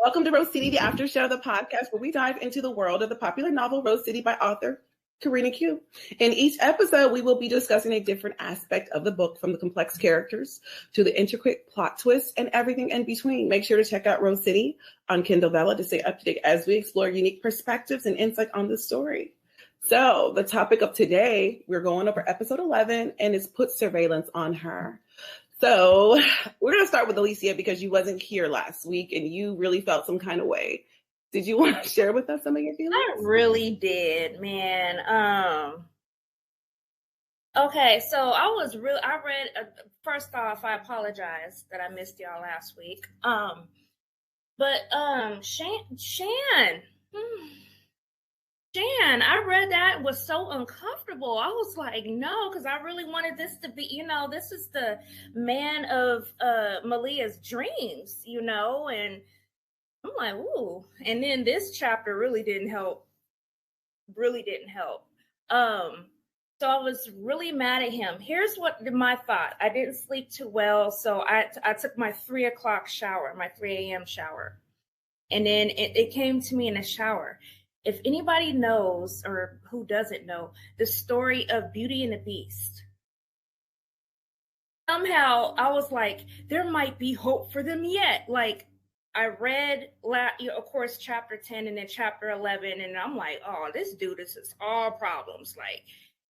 Welcome to Rose City, the after show, the podcast where we dive into the world of the popular novel Rose City by author Corenna Khieu. In each episode, we will be discussing a different aspect of the book, from the complex characters to the intricate plot twists and everything in between. Make sure to check out Rose City on Kindle Vella to stay up to date as we explore unique perspectives and insight on the story. So the topic of today, we're going over episode 11, and it's Put Surveillance on Her. So we're going to start with Alicia because you wasn't here last week and you really felt some kind of way. Did you want to share with us some of your feelings? I really did, man. Okay, so I read, first off, I apologize that I missed y'all last week. Shan, I read that, was so uncomfortable. I was like, no, because I really wanted this to be, this is the man of Malia's dreams, and I'm like, ooh. And then this chapter really didn't help. So I was really mad at him. Here's what my thought. I didn't sleep too well, so I took my 3 o'clock shower, my 3 a.m. shower. And then it came to me in the shower. If anybody knows, or who doesn't know, the story of Beauty and the Beast, somehow I was like, there might be hope for them yet. Like, I read, of course, chapter 10 and then chapter 11, and I'm like, oh, this dude is just all problems. Like,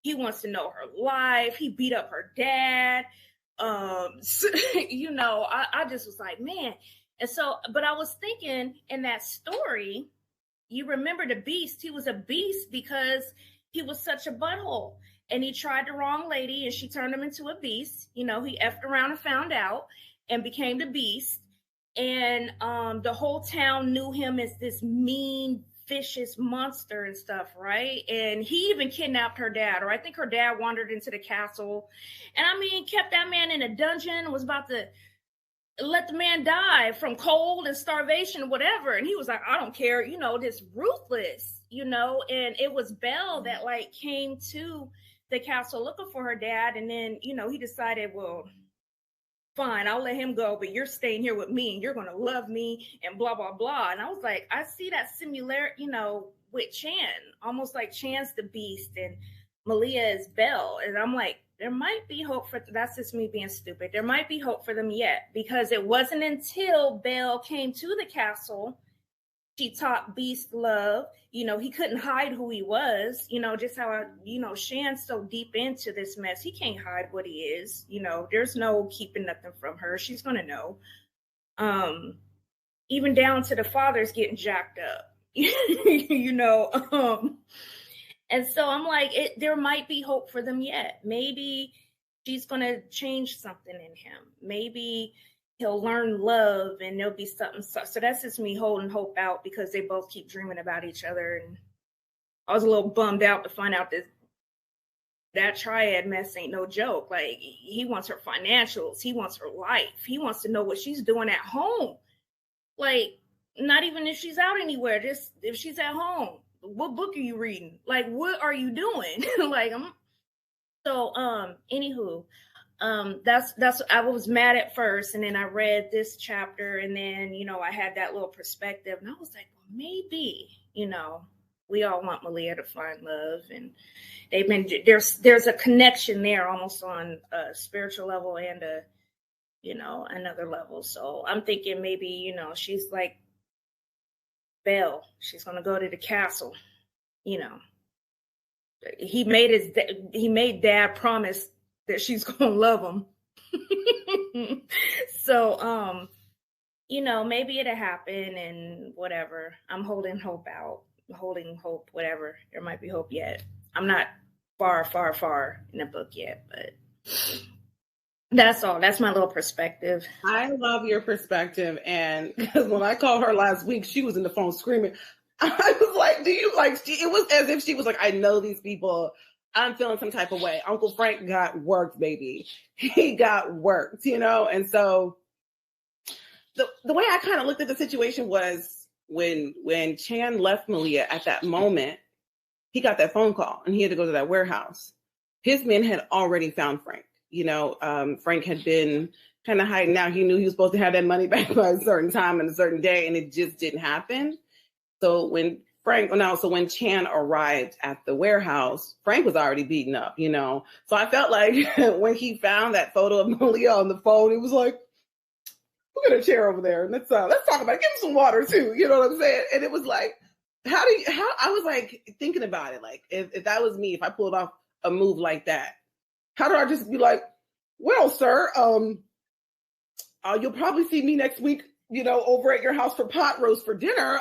he wants to know her life. He beat up her dad. I just was like, man. And so, but I was thinking in that story, you remember the Beast. He was a beast because he was such a butthole. And he tried the wrong lady and she turned him into a beast. He effed around and found out and became the Beast. And the whole town knew him as this mean, vicious monster and stuff, right? And he even kidnapped her dad, or I think her dad wandered into the castle. And kept that man in a dungeon, was about to let the man die from cold and starvation, whatever. And he was like, I don't care, this ruthless, and it was Belle that came to the castle looking for her dad. And then, he decided, well, fine, I'll let him go, but you're staying here with me and you're going to love me and blah, blah, blah. And I was like, I see that similarity, with Chan, almost like Chan's the Beast and Malia is Belle. And I'm like, there might be hope that's just me being stupid. There might be hope for them yet, because it wasn't until Belle came to the castle, she taught Beast love. He couldn't hide who he was, just how, Shan's so deep into this mess. He can't hide what he is. There's no keeping nothing from her. She's going to know. Even down to the father's getting jacked up, And so I'm like, there might be hope for them yet. Maybe she's going to change something in him. Maybe he'll learn love and there'll be something. So that's just me holding hope out, because they both keep dreaming about each other. And I was a little bummed out to find out that triad mess ain't no joke. Like, he wants her financials. He wants her life. He wants to know what she's doing at home. Like, not even if she's out anywhere, just if she's at home. What book are you reading? Like, what are you doing? Anywho, that's I was mad at first, and then I read this chapter, and then, I had that little perspective, and I was like, well, maybe, we all want Malia to find love, and there's a connection there, almost on a spiritual level and another level. So I'm thinking maybe, she's like Belle. She's going to go to the castle. He made dad promise that she's going to love him. So, maybe it'll happen and whatever. I'm holding hope out, whatever. There might be hope yet. I'm not far, far, far in the book yet, but that's all. That's my little perspective. I love your perspective. And because when I called her last week, she was in the phone screaming. I was like, it was as if she was like, I know these people. I'm feeling some type of way. Uncle Frank got worked, baby. He got worked, And so the way I kind of looked at the situation was when Chan left Malia at that moment, he got that phone call and he had to go to that warehouse. His men had already found Frank. Frank had been kind of hiding out. He knew he was supposed to have that money back by a certain time and a certain day, and it just didn't happen. So when when Chan arrived at the warehouse, Frank was already beaten up, So I felt like when he found that photo of Malia on the phone, he was like, "We'll get a chair over there and let's talk about it. Give him some water too." You know what I'm saying? And it was like, how I was like thinking about it, like if that was me, if I pulled off a move like that, how do I just be like, "Well, sir, you'll probably see me next week, over at your house for pot roast for dinner.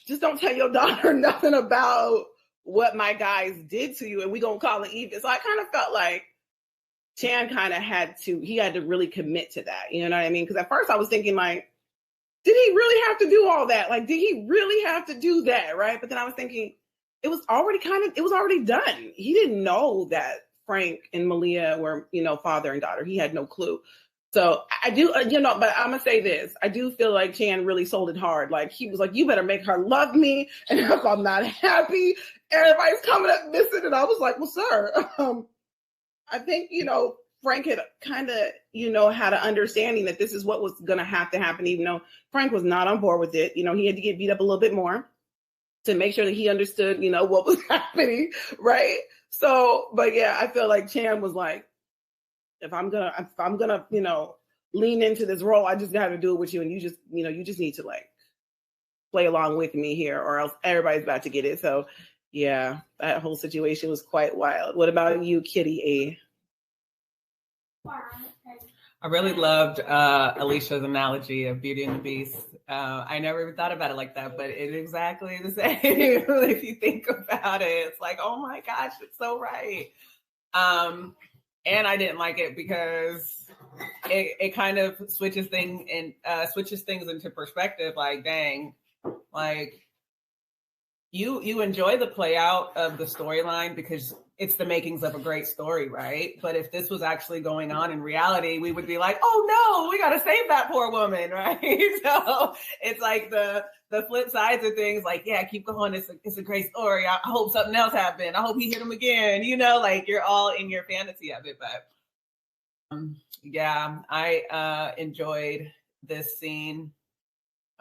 Just don't tell your daughter nothing about what my guys did to you, and we gonna call it even." So I kind of felt like Chan kind of had to really commit to that. You know what I mean? Because at first I was thinking like, did he really have to do all that? Like, did he really have to do that? Right. But then I was thinking it was already done. He didn't know that Frank and Malia were, father and daughter. He had no clue. So I do, but I'm going to say this. I do feel like Chan really sold it hard. Like he was like, you better make her love me. And if I'm not happy, everybody's coming up missing. And I was like, well, sir, I think, Frank had kind of, had an understanding that this is what was going to have to happen, even though Frank was not on board with it. He had to get beat up a little bit more to make sure that he understood, what was happening. Right. So, but yeah, I feel like Chan was like, if I'm gonna, lean into this role, I just got to do it with you. And you just need to like play along with me here or else everybody's about to get it. So yeah, that whole situation was quite wild. What about you, Kitty A? I really loved Alicia's analogy of Beauty and the Beast. I never even thought about it like that, but it's exactly the same. If you think about it, it's like, oh my gosh, it's so right. And I didn't like it because it kind of switches things into perspective. Like, dang, like you enjoy the play out of the storyline because it's the makings of a great story, right? But if this was actually going on in reality, we would be like, oh no, we got to save that poor woman, right? So it's like the flip sides of things. Like, yeah, keep going. It's a great story. I hope something else happened. I hope he hit him again. Like you're all in your fantasy of it. But yeah, I enjoyed this scene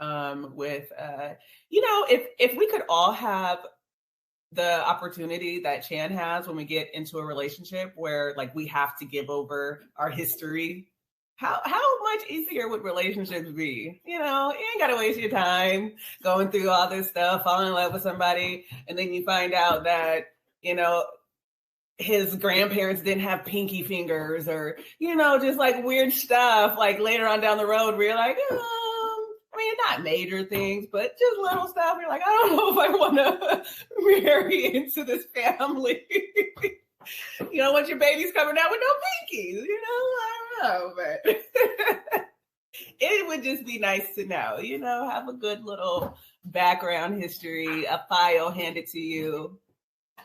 with, if we could all have the opportunity that Chan has when we get into a relationship where like we have to give over our history, how much easier would relationships be? You ain't got to waste your time going through all this stuff, falling in love with somebody, and then you find out that, his grandparents didn't have pinky fingers or, just like weird stuff like later on down the road where you're like, not major things, but just little stuff. You're like, I don't know if I want to marry into this family. Once your baby's coming out with no pinkies, I don't know, but it would just be nice to know, have a good little background history, a file handed to you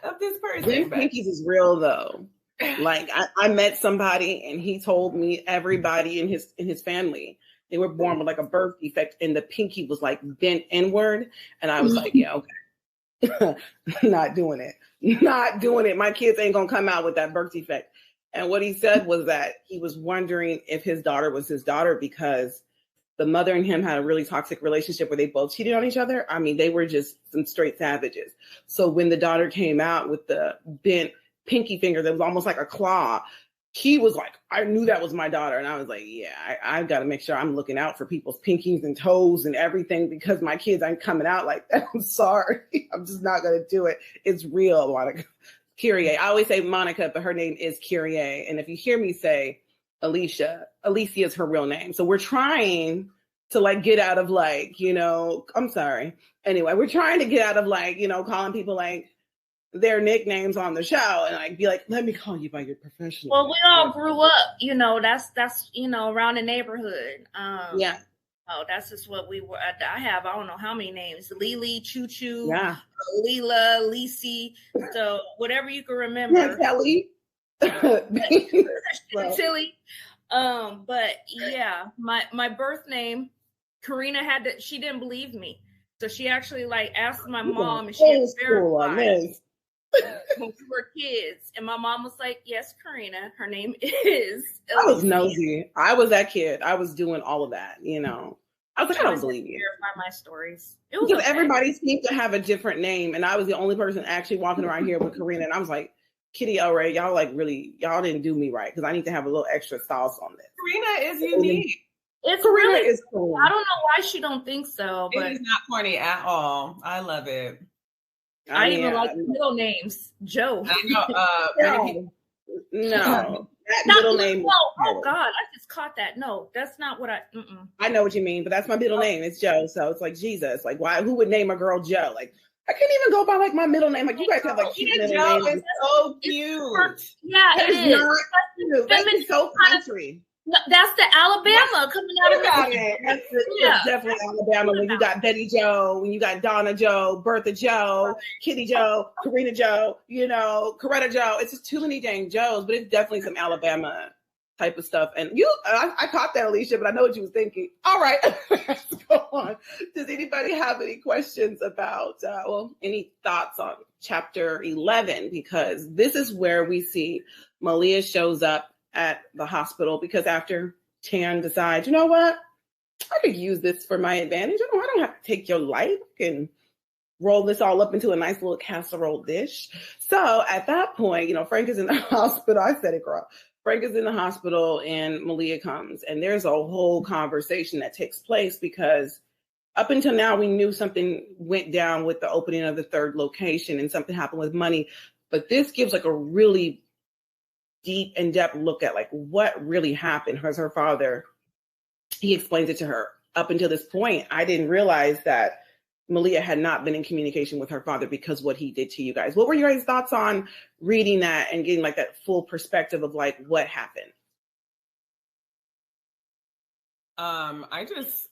of this person. Pinkies is real though. Like I met somebody and he told me everybody in his family, they were born with like a birth defect and the pinky was like bent inward. And I was like, yeah, okay. Not doing it. My kids ain't going to come out with that birth defect. And what he said was that he was wondering if his daughter was his daughter because the mother and him had a really toxic relationship where they both cheated on each other. I mean, they were just some straight savages. So when the daughter came out with the bent pinky finger that was almost like a claw, he was like, I knew that was my daughter. And I was like, yeah, I've got to make sure I'm looking out for people's pinkies and toes and everything because my kids ain't coming out like that. I'm sorry. I'm just not going to do it. It's real, Monica. Kyrie. I always say Monica, but her name is Kyrie. And if you hear me say Alicia is her real name. So we're trying to like get out of like, I'm sorry. Anyway, we're trying to get out of like, calling people like their nicknames on the show and like be like, let me call you by your professional well name. We all grew up, that's around the neighborhood. Yeah. Oh, that's just what we were. I have, I don't know how many names. Lily, Choo Choo, yeah. Leela, Lisi. So whatever you can remember. Yeah, Kelly. Tilly. But yeah, my birth name, Corenna she didn't believe me. So she actually like asked my mom and she had verified. when we were kids. And my mom was like, yes, Corenna, her name is Alicia. I was nosy. I was that kid. I was doing all of that, you know. I was like, I don't believe you. Verify my stories. It was because everybody seemed to have a different name, and I was the only person actually walking around here with Corenna, and I was like, Kitty L. Ray, y'all like really, y'all didn't do me right because I need to have a little extra sauce on this. Corenna is unique. It's Corenna really is cool. I don't know why she don't think so, but it is not corny at all. I love it. I even like middle names. Joe. I know. No. That middle name. Oh God, I just caught that. No, that's not what I. I know what you mean, but that's my middle name. It's Joe, so it's like Jesus. Like, why? Who would name a girl Joe? Like, I can't even go by like my middle name. Like, you guys have like cute middle names. It's so cute. Yeah, it is. Not cute. That's so country. That's the Alabama coming out of it. It's definitely Alabama. When you got Betty Joe, when you got Donna Joe, Bertha Joe, Kitty Joe, Corenna Joe, you know, Coretta Joe. It's just too many dang Joes, but it's definitely some Alabama type of stuff. And I caught that, Alicia, but I know what you was thinking. All right, let's go on. Does anybody have any questions about, any thoughts on chapter 11? Because this is where we see Malia shows up at the hospital because after Tan decides, you know what, I could use this for my advantage. I don't have to take your life and roll this all up into a nice little casserole dish. So at that point, you know, Frank is in the hospital. I said it, girl. Frank is in the hospital and Malia comes, and there's a whole conversation that takes place because up until now, we knew something went down with the opening of the third location and something happened with money. But this gives like a really deep in-depth look at like what really happened. Because her father, he explains it to her. Up until this point, I didn't realize that Malia had not been in communication with her father because what he did to you guys. What were your guys' thoughts on reading that and getting like that full perspective of like what happened? I just,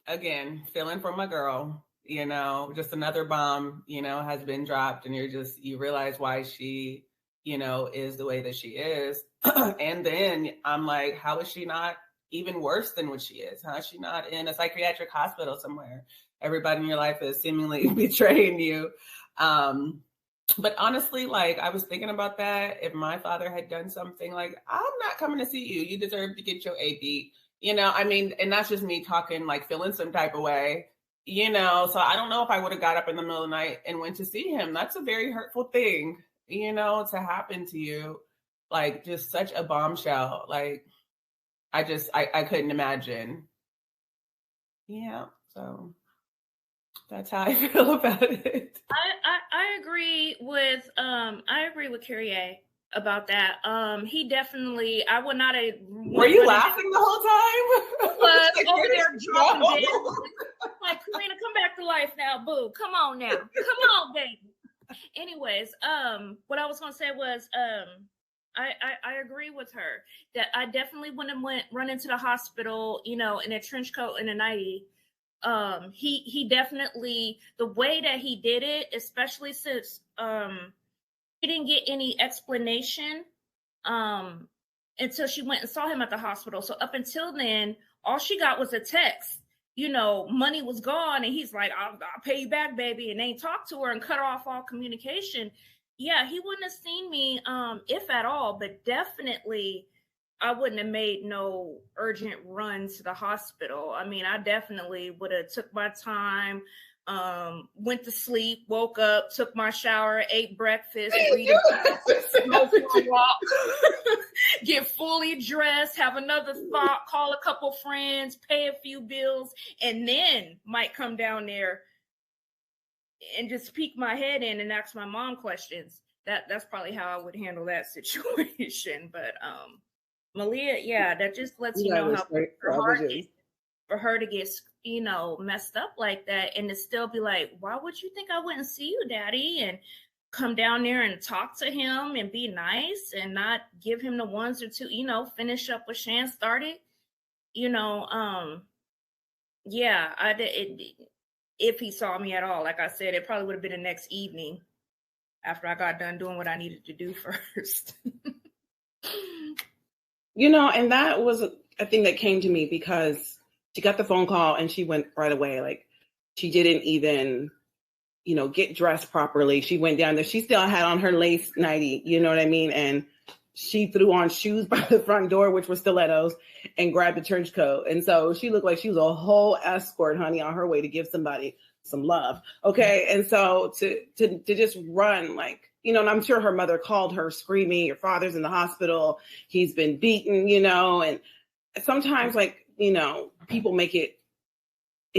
again, feeling for my girl, you know, just another bomb, you know, has been dropped, and you realize why she, you know, is the way that she is. And then I'm like, how is she not even worse than what she is? How is she not in a psychiatric hospital somewhere? Everybody in your life is seemingly betraying you. But honestly, like, I was thinking about that. If my father had done something like, I'm not coming to see you, you deserve to get your A beat. You know, I mean, and that's just me talking, like feeling some type of way, you know? So I don't know if I would have got up in the middle of the night and went to see him. That's a very hurtful thing, you know, to happen to you. Like, just such a bombshell. Like, I couldn't imagine. Yeah, so that's how I feel about it. I agree with Carrier about that. He definitely, I would not have. Were you laughing the whole time? Was like, over there dropping dead. Like, Corenna, come back to life now, boo. Come on now. Come on, baby. Anyways, what I was gonna say was, I agree with her that I definitely wouldn't run into the hospital, you know, in a trench coat and a nightie. He definitely, the way that he did it, especially since he didn't get any explanation until she went and saw him at the hospital. So up until then, all she got was a text. You know, money was gone, and he's like, I'll pay you back, baby, and ain't talked to her and cut off all communication. Yeah, he wouldn't have seen me, if at all, but definitely I wouldn't have made no urgent run to the hospital. I mean, I definitely would have took my time, went to sleep, woke up, took my shower, ate breakfast, read a book, go for a walk, get fully dressed, have another thought, call a couple friends, pay a few bills, and then might come down there and just peek my head in and ask my mom questions. That's probably how I would handle that situation. But Malia, yeah, that just lets you know how for her to get, you know, messed up like that, and to still be like, why would you think I wouldn't see you, Daddy? And come down there and talk to him and be nice and not give him the ones or two, you know, finish up what Shan started. You know, yeah, I did. If he saw me at all, like I said, it probably would have been the next evening after I got done doing what I needed to do first. You know, and that was a thing that came to me because she got the phone call and she went right away. Like, she didn't even get dressed properly. She went down there. She still had on her lace nightie, you know what I mean? And she threw on shoes by the front door, which were stilettos, and grabbed a church coat. And so she looked like she was a whole escort, honey, on her way to give somebody some love. Okay. And so to just run like, and I'm sure her mother called her screaming, your father's in the hospital. He's been beaten, and sometimes like, people make it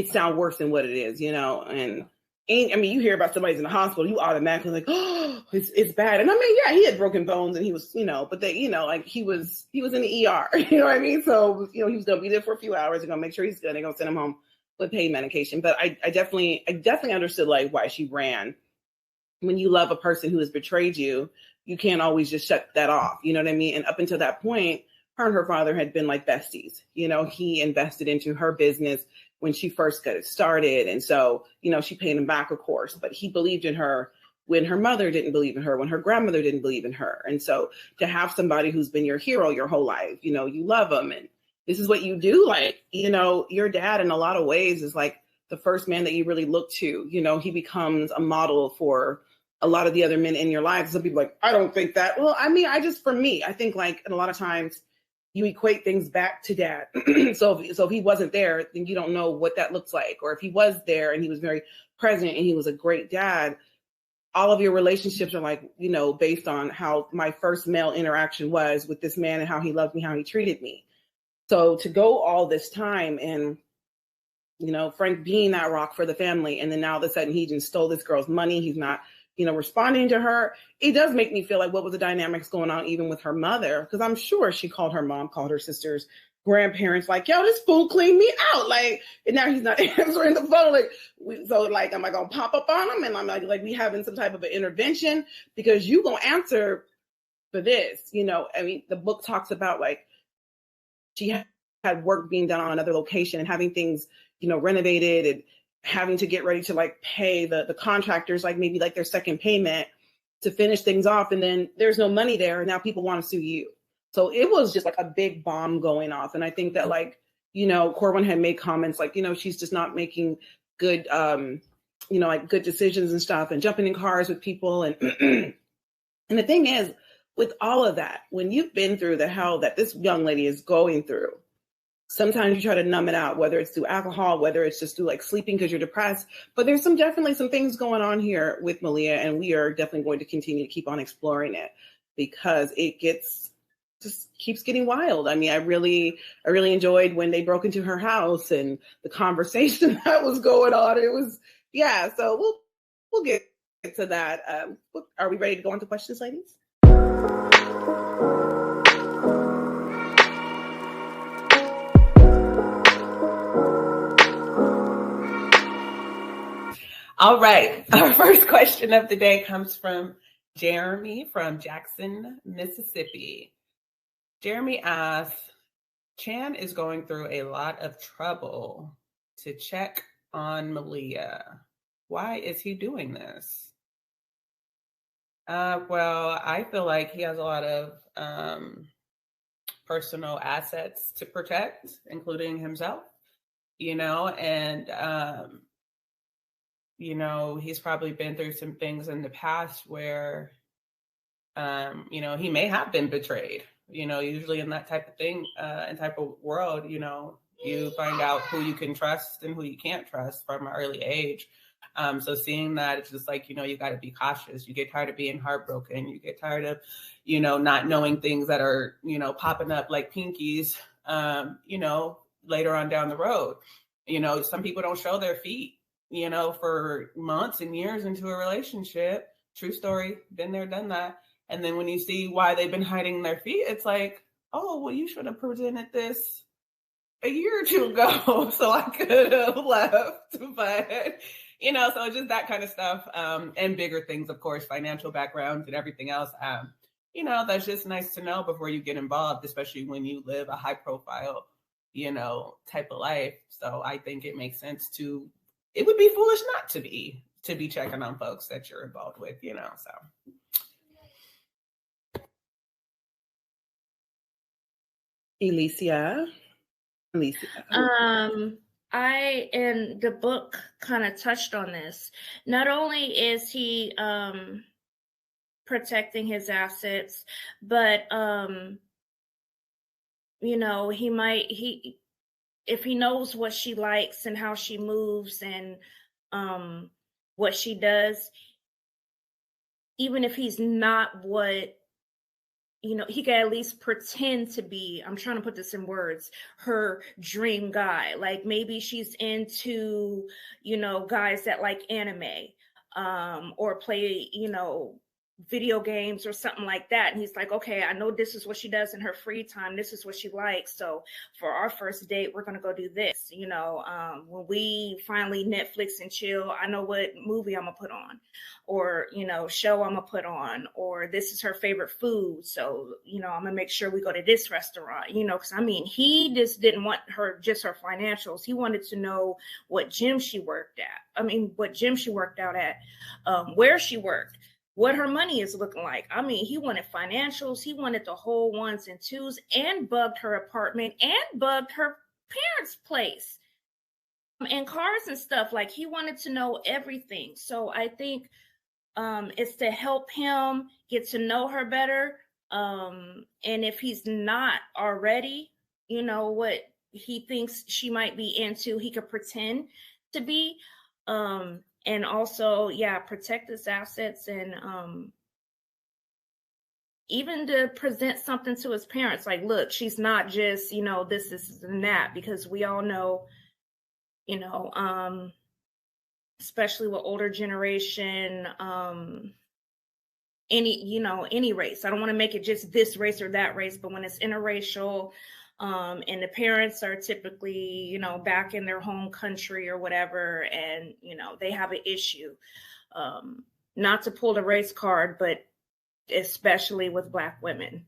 sound worse than what it is, and you hear about somebody's in the hospital, you automatically like, oh, it's bad. And I mean, yeah, he had broken bones and he was, but they, like he was in the ER, you know what I mean? So, he was going to be there for a few hours. They're going to make sure he's good. They're going to send him home with pain medication. But I definitely understood like why she ran. When you love a person who has betrayed you, you can't always just shut that off. You know what I mean? And up until that point, her and her father had been like besties. He invested into her business when she first got it started. And so, she paid him back, of course, but he believed in her when her mother didn't believe in her, when her grandmother didn't believe in her. And so to have somebody who's been your hero your whole life, you love them. And this is what you do. Like, your dad in a lot of ways is like the first man that you really look to. He becomes a model for a lot of the other men in your life. Some people are like, I don't think that. Well, I mean, I think like a lot of times you equate things back to dad. So if he wasn't there, then you don't know what that looks like. Or if he was there and he was very present and he was a great dad, all of your relationships are like, based on how my first male interaction was with this man and how he loved me, how he treated me. So to go all this time and, Frank being that rock for the family, and then now all of a sudden he just stole this girl's money. He's not, responding to her. It does make me feel like what was the dynamics going on even with her mother? Because I'm sure she called her mom, called her sisters, grandparents, like, yo, this fool cleaned me out. Like, and now he's not answering the phone. Like, so like, am I going to pop up on him? And I'm like we having some type of an intervention because you going to answer for this, I mean, the book talks about like, she had work being done on another location and having things, renovated and having to get ready to like pay the contractors, like maybe like their second payment to finish things off. And then there's no money there. And now people want to sue you. So it was just like a big bomb going off. And I think that like, Corwin had made comments like, she's just not making good, like good decisions and stuff and jumping in cars with people. And, and the thing is with all of that, when you've been through the hell that this young lady is going through, sometimes you try to numb it out, whether it's through alcohol, whether it's just through like sleeping because you're depressed. But there's definitely some things going on here with Malia, and we are definitely going to continue to keep on exploring it because it just keeps getting wild. I mean, I really enjoyed when they broke into her house and the conversation that was going on. It was, yeah. So we'll get to that. Are we ready to go on to questions, ladies? All right. Our first question of the day comes from Jeremy from Jackson, Mississippi. Jeremy asks, Chan is going through a lot of trouble to check on Malia. Why is he doing this? Well, I feel like he has a lot of personal assets to protect, including himself, and he's probably been through some things in the past where, he may have been betrayed, usually in that type of thing, and type of world, you find out who you can trust and who you can't trust from an early age. So seeing that, it's just like, you got to be cautious. You get tired of being heartbroken. You get tired of, not knowing things that are, popping up like pinkies, later on down the road. Some people don't show their feet, for months and years into a relationship. True story. Been there, done that. And then when you see why they've been hiding their feet, it's like, oh, well, you should have presented this a year or two ago so I could have left. But, so it's just that kind of stuff. And bigger things, of course, financial backgrounds and everything else. That's just nice to know before you get involved, especially when you live a high profile, type of life. So I think it makes sense it would be foolish not to be checking on folks that you're involved with, so. Alicia. and the book kind of touched on this. Not only is he protecting his assets, but you know, if he knows what she likes and how she moves and what she does, even if he's not what, you know, he can at least pretend to be, I'm trying to put this in words, her dream guy. Like maybe she's into, you know, guys that like anime, or play, you know, video games or something like that. And he's like, okay, I know this is what she does in her free time. This is what she likes. So for our first date, we're going to go do this. You know, when we finally Netflix and chill, I know what movie I'm going to put on, or, you know, show I'm going to put on, or this is her favorite food. So, you know, I'm going to make sure we go to this restaurant, you know, because I mean, he just didn't want just her financials. He wanted to know what gym she worked at. I mean, what gym she worked out at, where she worked, what her money is looking like. I mean, he wanted financials. He wanted the whole ones and twos, and bugged her apartment and bugged her parents' place and cars and stuff. Like, he wanted to know everything. So I think it's to help him get to know her better. And if he's not already, you know, what he thinks she might be into, he could pretend to be. And also, yeah, protect his assets, and even to present something to his parents. Like, look, she's not just, you know, this and that, because we all know, you know, especially with older generation, any race. I don't want to make it just this race or that race, but when it's interracial, and the parents are typically, you know, back in their home country or whatever, and, you know, they have an issue, not to pull the race card, but especially with Black women,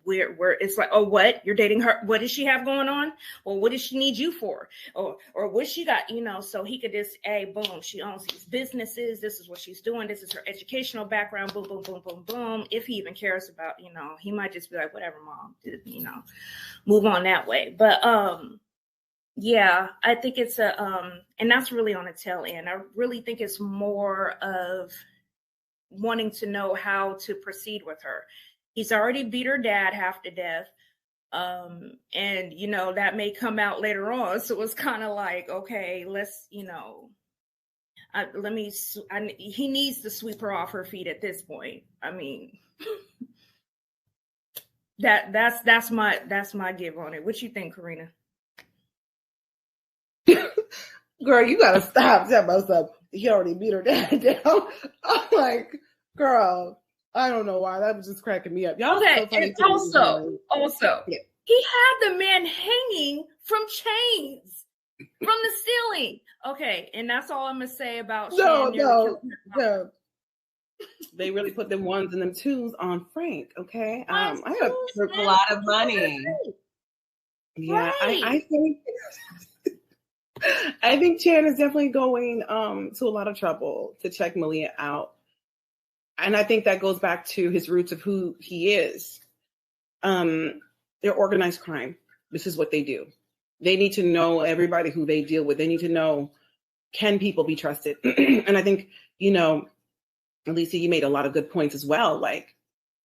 where it's like, oh, what, you're dating her? What does she have going on? Or what does she need you for? Or what she got, you know? So he could just, hey, boom, she owns these businesses. This is what she's doing. This is her educational background. Boom, boom, boom, boom, boom. If he even cares about, you know, he might just be like, whatever, mom, you know, move on that way. But yeah, I think it's and that's really on the tail end. I really think it's more of wanting to know how to proceed with her. He's already beat her dad half to death. And, you know, that may come out later on. So it's kind of like, okay, let's, you know, he needs to sweep her off her feet at this point. I mean, that's my give on it. What you think, Corenna? Girl, you gotta stop telling myself he already beat her dad down. I'm like, girl, I don't know why. That was just cracking me up. Y'all okay, so and also, yeah. He had the man hanging from chains from the ceiling. Okay, and that's all I'm gonna say about no. They really put them ones and them twos on Frank. Okay, I took a lot of money. Yeah, right. I think Chan is definitely going to a lot of trouble to check Malia out. And I think that goes back to his roots of who he is. They're organized crime. This is what they do. They need to know everybody who they deal with. They need to know, can people be trusted? And I think, you know, Alicia, you made a lot of good points as well. Like,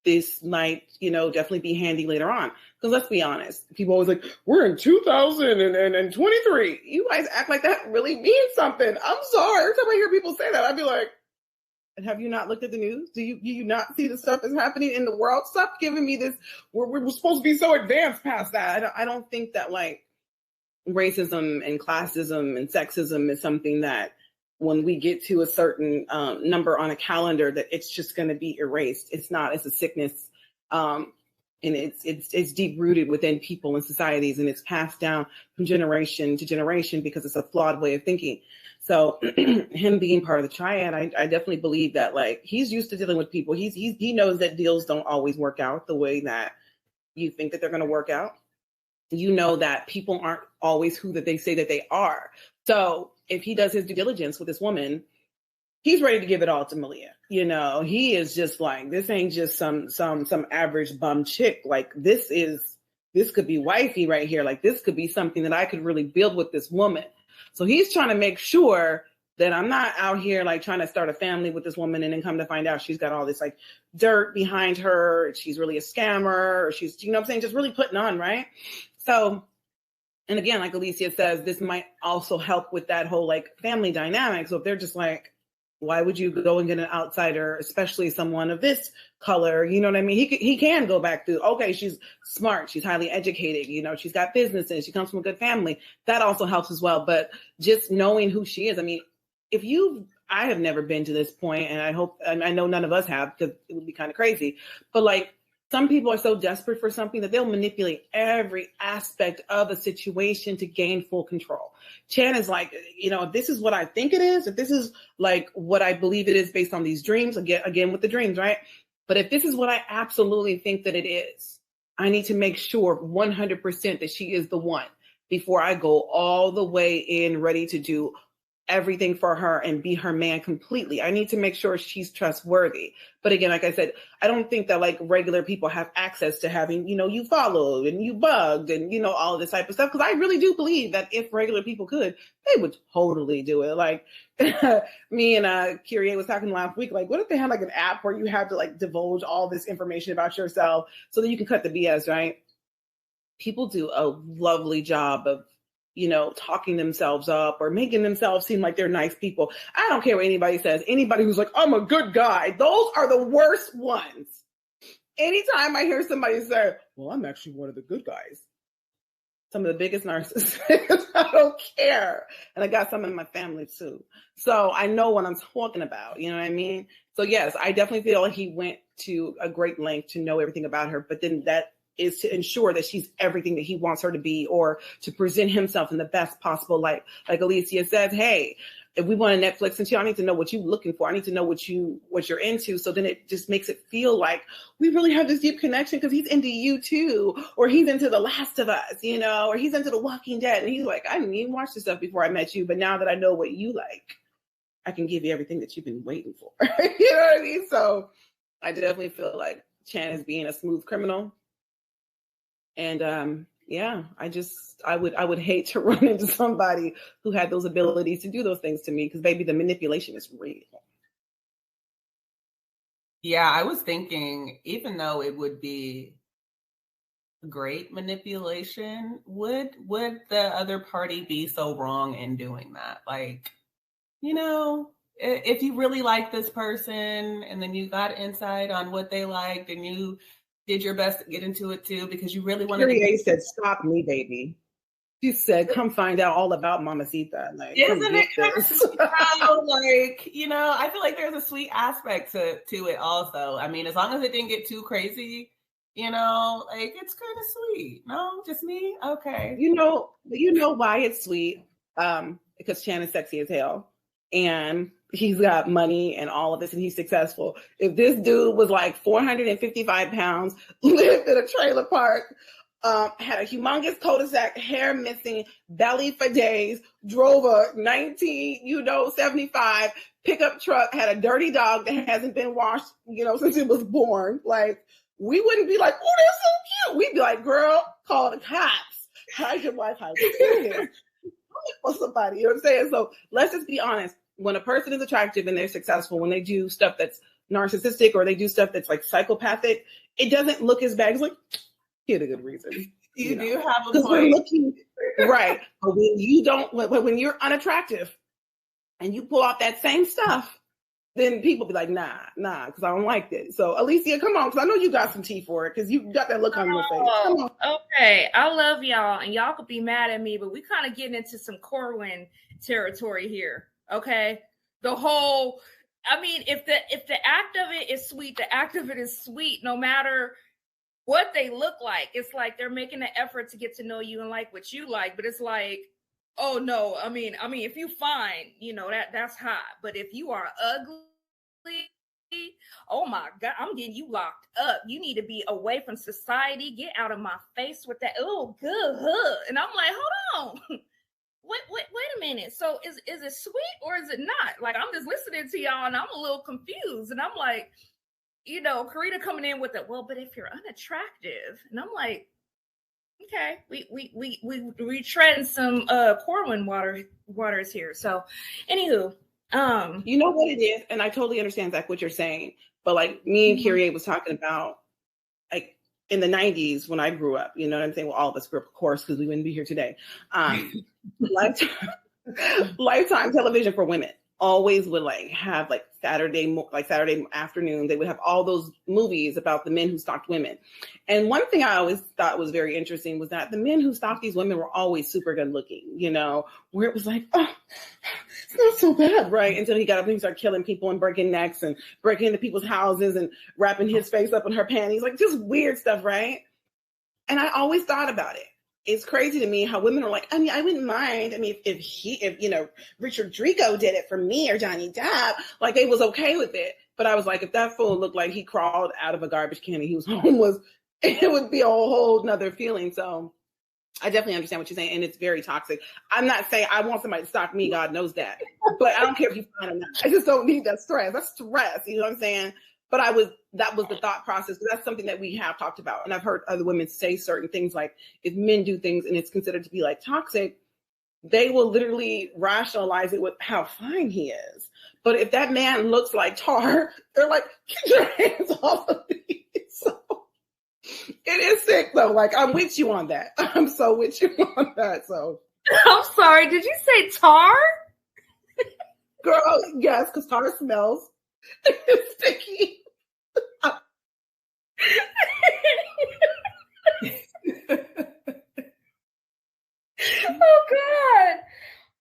this might, you know, definitely be handy later on. Because let's be honest, people always like, we're in 2023. You guys act like that really means something. I'm sorry. Every time I hear people say that, I'd be like, and have you not looked at the news? Do you not see the stuff that's happening in the world? Stop giving me this. We're supposed to be so advanced past that. I don't think that, like, racism and classism and sexism is something that when we get to a certain number on a calendar that it's just going to be erased. It's not. It's a sickness, and it's deep rooted within people and societies, and it's passed down from generation to generation because it's a flawed way of thinking. So him being part of the triad, I definitely believe that, like, he's used to dealing with people. He knows that deals don't always work out the way that you think that they're going to work out. You know that people aren't always who that they say that they are. So if he does his due diligence with this woman, he's ready to give it all to Malia. You know, he is just like, this ain't just some average bum chick. Like, this is this could be wifey right here. Like, this could be something that I could really build with this woman. So he's trying to make sure that I'm not out here like trying to start a family with this woman and then come to find out she's got all this like dirt behind her. She's really a scammer, or she's, you know what I'm saying, just really putting on, right? So, and again, like Alicia says, this might also help with that whole like family dynamic. So if they're just like, why would you go and get an outsider, especially someone of this color? You know what I mean? He can go back to, okay, she's smart, she's highly educated, you know, she's got businesses, she comes from a good family. That also helps as well. But just knowing who she is, I mean, I have never been to this point, and I know none of us have, because it would be kind of crazy. But like, some people are so desperate for something that they'll manipulate every aspect of a situation to gain full control. Chan is like, you know, if this is what I think it is, if this is like what I believe it is based on these dreams, again with the dreams, right? But if this is what I absolutely think that it is, I need to make sure 100% that she is the one before I go all the way in, ready to do everything for her and be her man completely. I need to make sure she's trustworthy. But again, like I said, I don't think that like regular people have access to having, you know, you followed and you bugged and, you know, all of this type of stuff. Because I really do believe that if regular people could, they would totally do it. Like me and Kyrie was talking last week, like, what if they had like an app where you have to like divulge all this information about yourself so that you can cut the BS, right? People do a lovely job of, you know, talking themselves up or making themselves seem like they're nice people. I don't care what anybody says. Anybody who's like, I'm a good guy, those are the worst ones. Anytime I hear somebody say, well, I'm actually one of the good guys, some of the biggest narcissists, I don't care. And I got some in my family too. So I know what I'm talking about. You know what I mean? So yes, I definitely feel like he went to a great length to know everything about her, but then that is to ensure that she's everything that he wants her to be, or to present himself in the best possible light. Like Alicia says, hey, if we want a Netflix and chill, I need to know what you're looking for. I need to know what you're into. So then it just makes it feel like we really have this deep connection because he's into you too, or he's into The Last of Us, you know, or he's into The Walking Dead. And he's like, I didn't even watch this stuff before I met you, but now that I know what you like, I can give you everything that you've been waiting for. You know what I mean? So I definitely feel like Chan is being a smooth criminal. And yeah, I would hate to run into somebody who had those abilities to do those things to me, because baby, the manipulation is real. Yeah, I was thinking, even though it would be great manipulation, would the other party be so wrong in doing that? Like, you know, if you really like this person and then you got insight on what they liked and you did your best to get into it too because you really wanted to. Said, "Stop me, baby." She said, "Come find out all about Mamacita." Like, isn't it kind of like, you know? I feel like there's a sweet aspect to it also. I mean, as long as it didn't get too crazy, you know, like it's kind of sweet. No, just me. Okay. You know why it's sweet? Because Chan is sexy as hell, and he's got money and all of this, and he's successful. If this dude was like 455 pounds, lived in a trailer park, had a humongous cul-de-sac, hair missing, belly for days, drove a 1975 pickup truck, had a dirty dog that hasn't been washed, you know, since it was born, like, we wouldn't be like, oh, they're so cute. We'd be like, girl, call the cops. How's your wife? How's your kids? For somebody, you know what I'm saying? So let's just be honest. When a person is attractive and they're successful, when they do stuff that's narcissistic or they do stuff that's like psychopathic, it doesn't look as bad. It's like, he had a good reason. You do have a point. We're looking, right. But when you don't, when you're unattractive and you pull out that same stuff, then people be like, nah, because I don't like it. So Alicia, come on, because I know you got some tea for it, because you got that look on your face. Come on. Okay, I love y'all, and y'all could be mad at me, but we kind of getting into some Corwin territory here. Okay, the whole, I mean, if the act of it is sweet, the act of it is sweet, no matter what they look like. It's like they're making an effort to get to know you and like what you like, but it's like, oh no, I mean, if you fine, you know, that's hot. But if you are ugly, oh my God, I'm getting you locked up. You need to be away from society. Get out of my face with that. Oh, good. And I'm like, hold on. Wait a minute. So is it sweet or is it not? Like, I'm just listening to y'all and I'm a little confused. And I'm like, you know, Corenna coming in with it. Well, but if you're unattractive, and I'm like, Okay, we treading some Corwin waters here. So, anywho, you know what it is, and I totally understand Zach what you're saying, but like me and Kyrie was talking about, like in the 90s when I grew up, you know what I'm saying? Well, all of us grew up, of course, because we wouldn't be here today. Lifetime television for women always would like have like Saturday afternoon. They would have all those movies about the men who stalked women. And one thing I always thought was very interesting was that the men who stalked these women were always super good looking, you know, where it was like, oh, it's not so bad, right? Until he got up and he started killing people and breaking necks and breaking into people's houses and wrapping his face up in her panties, like just weird stuff, right? And I always thought about it. It's crazy to me how women are like, I mean, I wouldn't mind. I mean, if you know, Richard Drico did it for me or Johnny Depp, like they was okay with it. But I was like, if that fool looked like he crawled out of a garbage can and he was homeless, it would be a whole nother feeling. So I definitely understand what you're saying. And it's very toxic. I'm not saying I want somebody to stalk me. God knows that. But I don't care if you find or not. I just don't need that stress. That's stress. You know what I'm saying? But that was the thought process. That's something that we have talked about. And I've heard other women say certain things like if men do things and it's considered to be like toxic, they will literally rationalize it with how fine he is. But if that man looks like tar, they're like, get your hands off of me. So it is sick though. Like I'm with you on that. I'm so with you on that. So I'm sorry. Did you say tar? Girl, yes, because tar smells. It's sticky. Oh God.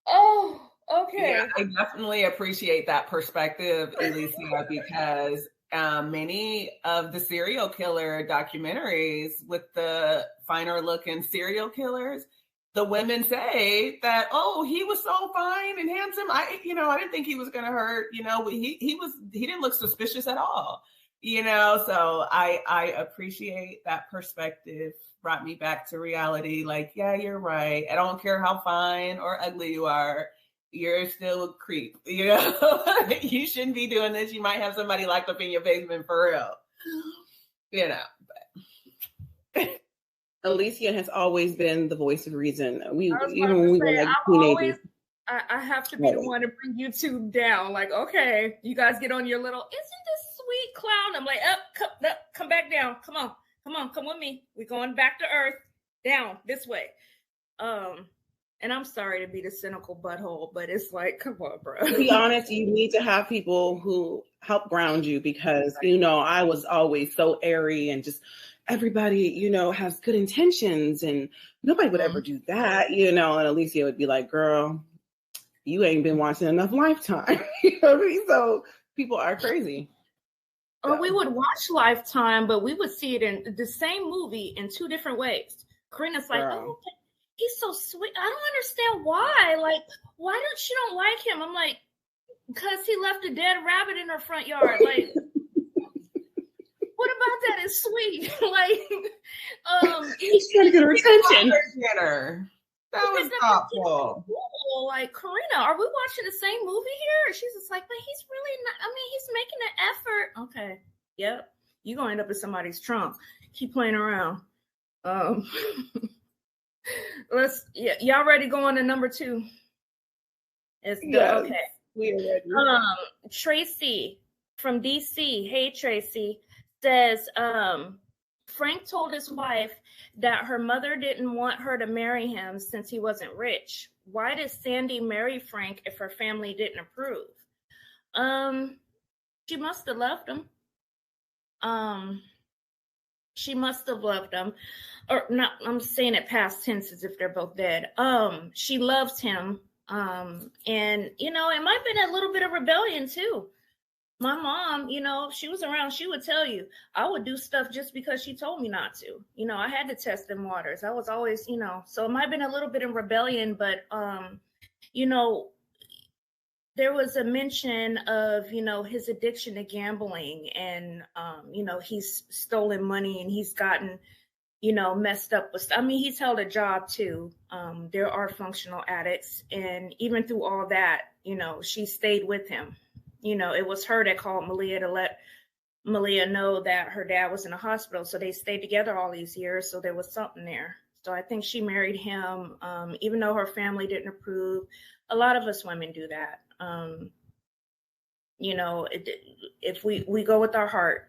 Oh, okay. Yeah, I definitely appreciate that perspective, Alicia, because many of the serial killer documentaries with the finer looking serial killers, the women say that, oh, he was so fine and handsome. I didn't think he was going to hurt. You know, he didn't look suspicious at all. You know, so I appreciate that perspective. Brought me back to reality. Like, yeah, you're right. I don't care how fine or ugly you are. You're still a creep. You know, you shouldn't be doing this. You might have somebody locked up in your basement for real. You know. But. Alicia has always been the voice of reason. Even when we were like teenagers. I have to be the one to bring you two down. Like, okay, you guys get on your little, isn't this sweet clown? I'm like, come back down. Come on, come with me. We're going back to earth, down this way. And I'm sorry to be the cynical butthole, but it's like, come on, bro. To be honest, you need to have people who help ground you because, you know, I was always so airy and just everybody, you know, has good intentions and nobody would ever do that, you know, and Alicia would be like, girl, you ain't been watching enough Lifetime. You know what I mean? So people are crazy. Or we would watch Lifetime, but we would see it in the same movie in two different ways. Corinna's like, oh, he's so sweet. I don't understand why. Like, why don't you don't like him? I'm like, because he left a dead rabbit in her front yard. Like, what about that is sweet? Like, he's trying to get her attention. That was thoughtful. Like, Corinna, are we watching the same movie here? She's just like, but he's really not. I mean, he's making an effort. Okay, yep. You're gonna end up in somebody's trunk. Keep playing around. Y'all ready to go on to number 2? It's good. Yes, okay. We are ready. Tracy from DC. Hey, Tracy says, Frank told his wife that her mother didn't want her to marry him since he wasn't rich. Why did Sandy marry Frank if her family didn't approve? She must have loved him. She must have loved him. Or not, I'm saying it past tense as if they're both dead. She loved him. And, you know, it might have been a little bit of rebellion too. My mom, you know, if she was around, she would tell you, I would do stuff just because she told me not to. You know, I had to test them waters. I was always, you know, so it might have been a little bit in rebellion, but, you know, there was a mention of, you know, his addiction to gambling and, you know, he's stolen money and he's gotten, you know, messed up with, I mean, he's held a job too. There are functional addicts. And even through all that, you know, she stayed with him. You know, it was her that called Malia to let Malia know that her dad was in the hospital. So they stayed together all these years. So there was something there. So I think she married him, even though her family didn't approve. A lot of us women do that. If we go with our heart,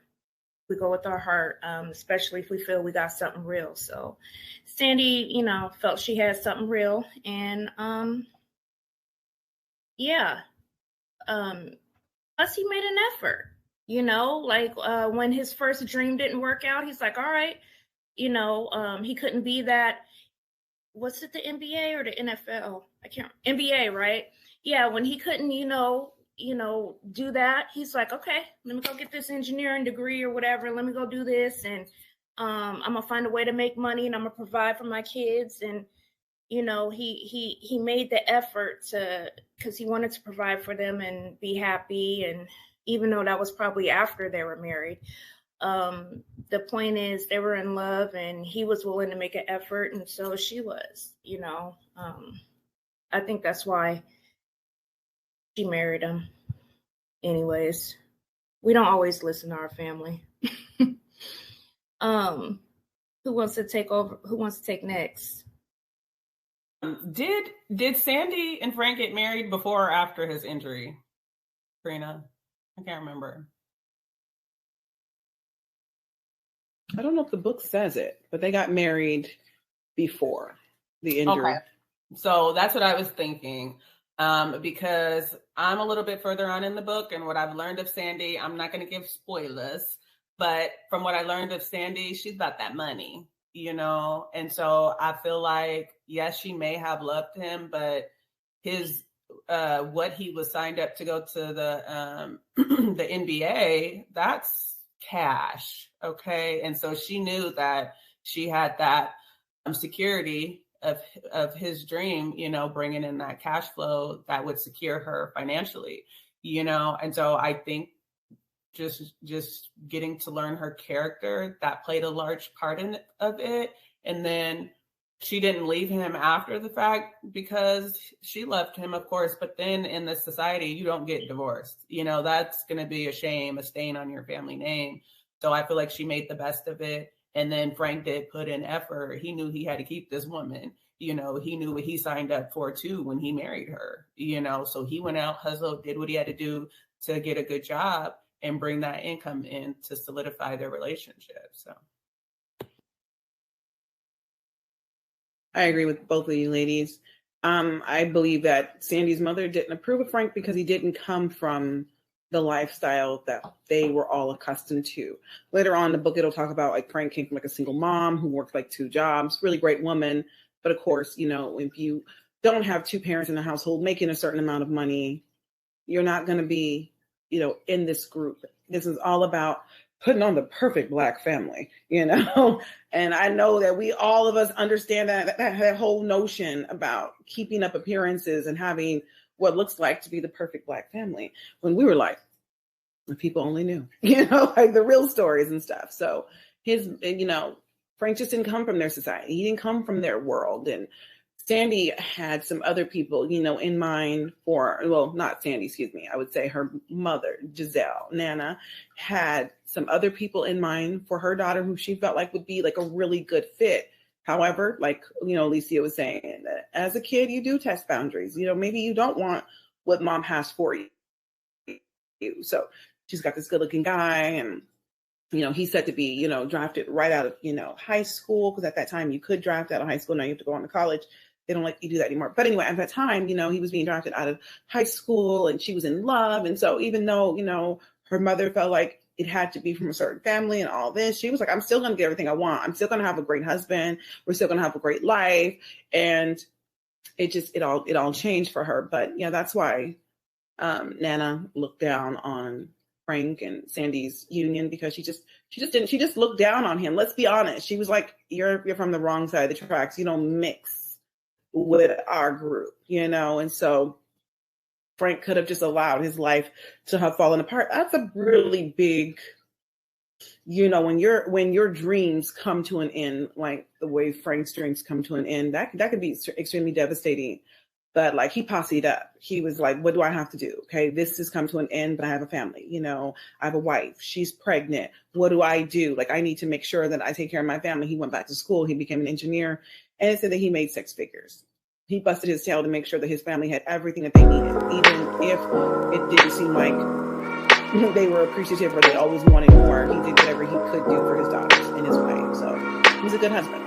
especially if we feel we got something real. So Sandy, felt she had something real, and plus he made an effort, when his first dream didn't work out, he's like, all right, he couldn't be that. Was it the NBA or the NFL? I can't. NBA, right? Yeah, when he couldn't, do that, he's like, okay, let me go get this engineering degree or whatever. Let me go do this, and I'm gonna find a way to make money, and I'm gonna provide for my kids. And he made the effort because he wanted to provide for them and be happy. And even though that was probably after they were married, the point is they were in love, and he was willing to make an effort, and so she was. I think that's why she married him. Anyways, we don't always listen to our family. Who wants to take over? Who wants to take next? Did Sandy and Frank get married before or after his injury? Corenna, I can't remember. I don't know if the book says it, but they got married before the injury. Okay. So that's what I was thinking. Because I'm a little bit further on in the book, and what I've learned of Sandy, I'm not going to give spoilers, but from what I learned of Sandy, she's about that money, and so I feel like, yes, she may have loved him, but his what he was signed up to go to the the NBA, that's cash, okay? And so she knew that she had that security of his dream, bringing in that cash flow that would secure her financially, and so I think just getting to learn her character, that played a large part of it. And then she didn't leave him after the fact because she loved him, of course, but then in this society, you don't get divorced. That's going to be a shame, a stain on your family name. So I feel like she made the best of it. And then Frank did put in effort. He knew he had to keep this woman. He knew what he signed up for too when he married her, so he went out, hustled, did what he had to do to get a good job and bring that income in to solidify their relationship. So I agree with both of you ladies. I believe that Sandy's mother didn't approve of Frank because he didn't come from the lifestyle that they were all accustomed to. Later on in the book, it'll talk about like Frank came from like a single mom who worked like 2 jobs, really great woman. But of course, if you don't have 2 parents in the household making a certain amount of money, you're not going to be, in this group. This is all about putting on the perfect Black family, and I know that all of us understand that whole notion about keeping up appearances and having what looks like to be the perfect Black family, when we were like, if people only knew, like the real stories and stuff. So Frank just didn't come from their society. He didn't come from their world. And Sandy had some other people, in mind not Sandy, excuse me. I would say her mother, Giselle, Nana, had some other people in mind for her daughter who she felt like would be like a really good fit. However, like, Alicia was saying, that as a kid, you do test boundaries. Maybe you don't want what mom has for you. So she's got this good looking guy, and he's said to be, drafted right out of, high school. Because at that time you could draft out of high school. Now you have to go on to college. They don't let you do that anymore. But anyway, at that time, he was being drafted out of high school, and she was in love. And so even though, her mother felt like it had to be from a certain family and all this, she was like, I'm still going to get everything I want. I'm still going to have a great husband. We're still going to have a great life. And it all changed for her. But yeah, that's why Nana looked down on Frank and Sandy's union, because she just looked down on him. Let's be honest. She was like, you're from the wrong side of the tracks. You don't mix with our group, and so Frank could have just allowed his life to have fallen apart. That's a really big, when your dreams come to an end, like the way Frank's dreams come to an end, that could be extremely devastating. But like he posseed up. He was like, what do I have to do? Okay, this has come to an end, but I have a family. You know, I have a wife. She's pregnant. What do I do? Like, I need to make sure that I take care of my family. He went back to school. He became an engineer. And it said that he made 6 figures. He busted his tail to make sure that his family had everything that they needed, even if it didn't seem like they were appreciative or they always wanted more. He did whatever he could do for his daughters and his wife. So he was a good husband.